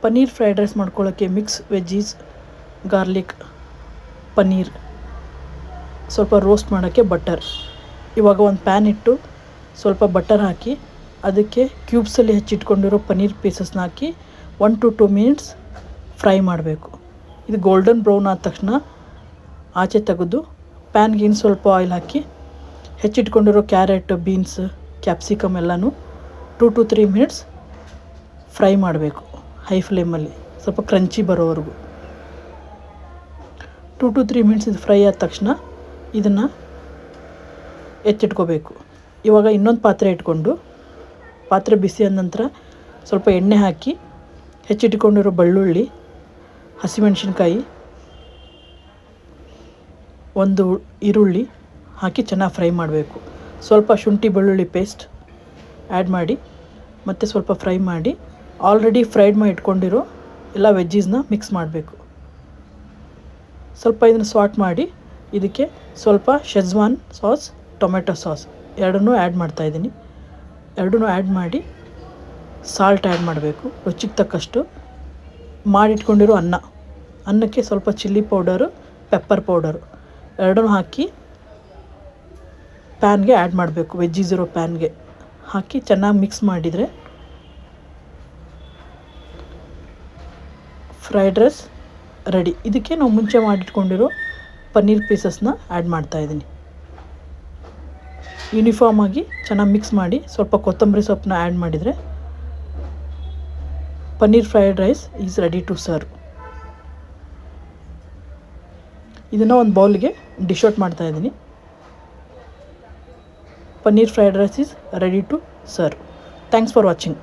Paneer fried rice ಮಾಡ್ಕೊಳ್ಳೋಕ್ಕೆ mix veggies, garlic, paneer, ಸ್ವಲ್ಪ roast ಮಾಡೋಕ್ಕೆ ಬಟರ್. ಇವಾಗ ಒಂದು ಪ್ಯಾನ್ ಇಟ್ಟು ಸ್ವಲ್ಪ ಬಟರ್ ಹಾಕಿ ಅದಕ್ಕೆ ಕ್ಯೂಬ್ಸಲ್ಲಿ ಹೆಚ್ಚಿಟ್ಕೊಂಡಿರೋ ಪನ್ನೀರ್ ಪೀಸಸ್ನ ಹಾಕಿ 1 to 2 ಮಿನಿಟ್ಸ್ ಫ್ರೈ ಮಾಡಬೇಕು. ಇದು ಗೋಲ್ಡನ್ ಬ್ರೌನ್ ಆದ ತಕ್ಷಣ ಆಚೆ ತೆಗೆದು ಪ್ಯಾನ್ಗೆ ಇನ್ನು ಸ್ವಲ್ಪ ಆಯಿಲ್ ಹಾಕಿ ಹೆಚ್ಚಿಟ್ಕೊಂಡಿರೋ ಕ್ಯಾರೆಟ್, ಬೀನ್ಸ್, ಕ್ಯಾಪ್ಸಿಕಮ್ ಎಲ್ಲನೂ 2 to 3 ಮಿನಿಟ್ಸ್ ಫ್ರೈ ಮಾಡಬೇಕು ಹೈ ಫ್ಲೇಮಲ್ಲಿ, ಸ್ವಲ್ಪ ಕ್ರಂಚಿ ಬರೋವರೆಗೂ. 2 to 3 ಮಿನಿಟ್ಸ್ ಇದು ಫ್ರೈ ಆದ ತಕ್ಷಣ ಇದನ್ನು ಎತ್ತಿಟ್ಕೋಬೇಕು. ಇವಾಗ ಇನ್ನೊಂದು ಪಾತ್ರೆ ಇಟ್ಕೊಂಡು ಪಾತ್ರೆ ಬಿಸಿ ಆದ ನಂತರ ಸ್ವಲ್ಪ ಎಣ್ಣೆ ಹಾಕಿ ಹೆಚ್ಚಿಟ್ಕೊಂಡಿರೋ ಬೆಳ್ಳುಳ್ಳಿ, ಹಸಿಮೆಣಸಿನ್ಕಾಯಿ, ಒಂದು ಈರುಳ್ಳಿ ಹಾಕಿ ಚೆನ್ನಾಗಿ ಫ್ರೈ ಮಾಡಬೇಕು. ಸ್ವಲ್ಪ ಶುಂಠಿ ಬೆಳ್ಳುಳ್ಳಿ ಪೇಸ್ಟ್ ಆ್ಯಡ್ ಮಾಡಿ ಮತ್ತು ಸ್ವಲ್ಪ ಫ್ರೈ ಮಾಡಿ ಆಲ್ರೆಡಿ ಫ್ರೈಡ್ ಮಾಡಿ ಇಟ್ಕೊಂಡಿರೋ ಎಲ್ಲ ವೆಜ್ಜೀಸ್ನ ಮಿಕ್ಸ್ ಮಾಡಬೇಕು. ಸ್ವಲ್ಪ ಇದನ್ನು ಸಾಟ್ ಮಾಡಿ ಇದಕ್ಕೆ ಸ್ವಲ್ಪ ಶೆಜ್ವಾನ್ ಸಾಸ್, ಟೊಮೆಟೊ ಸಾಸ್ ಎರಡನ್ನೂ ಆ್ಯಡ್ ಮಾಡ್ತಾಯಿದ್ದೀನಿ. ಎರಡನ್ನೂ ಆ್ಯಡ್ ಮಾಡಿ ಸಾಲ್ಟ್ ಆ್ಯಡ್ ಮಾಡಬೇಕು ರುಚಿಗೆ ತಕ್ಕಷ್ಟು. ಮಾಡಿಟ್ಕೊಂಡಿರೋ ಅನ್ನಕ್ಕೆ ಸ್ವಲ್ಪ ಚಿಲ್ಲಿ ಪೌಡರು, ಪೆಪ್ಪರ್ ಪೌಡರು ಎರಡನ್ನೂ ಹಾಕಿ ಪ್ಯಾನ್ಗೆ ಆ್ಯಡ್ ಮಾಡಬೇಕು. ವೆಜ್ಜೀಸ್ ಇರೋ ಪ್ಯಾನ್ಗೆ ಹಾಕಿ ಚೆನ್ನಾಗಿ ಮಿಕ್ಸ್ ಮಾಡಿದರೆ ಫ್ರೈಡ್ ರೈಸ್ ರೆಡಿ. ಇದಕ್ಕೆ ನಾವು ಮುಂಚೆ ಮಾಡಿಟ್ಕೊಂಡಿರೋ ಪನ್ನೀರ್ ಪೀಸಸ್ನ ಆ್ಯಡ್ ಮಾಡ್ತಾಯಿದ್ದೀನಿ. ಯೂನಿಫಾರ್ಮ್ ಆಗಿ ಚೆನ್ನಾಗಿ ಮಿಕ್ಸ್ ಮಾಡಿ ಸ್ವಲ್ಪ ಕೊತ್ತಂಬರಿ ಸೊಪ್ಪನ್ನ ಆ್ಯಡ್ ಮಾಡಿದರೆ paneer fried rice is ready to serve. ಇದನ್ನು ಒಂದು ಬೌಲ್ಗೆ ಡಿಶ್ ಔಟ್ ಮಾಡ್ತಾಯಿದ್ದೀನಿ. Paneer fried rice is ready to serve. Thanks for watching.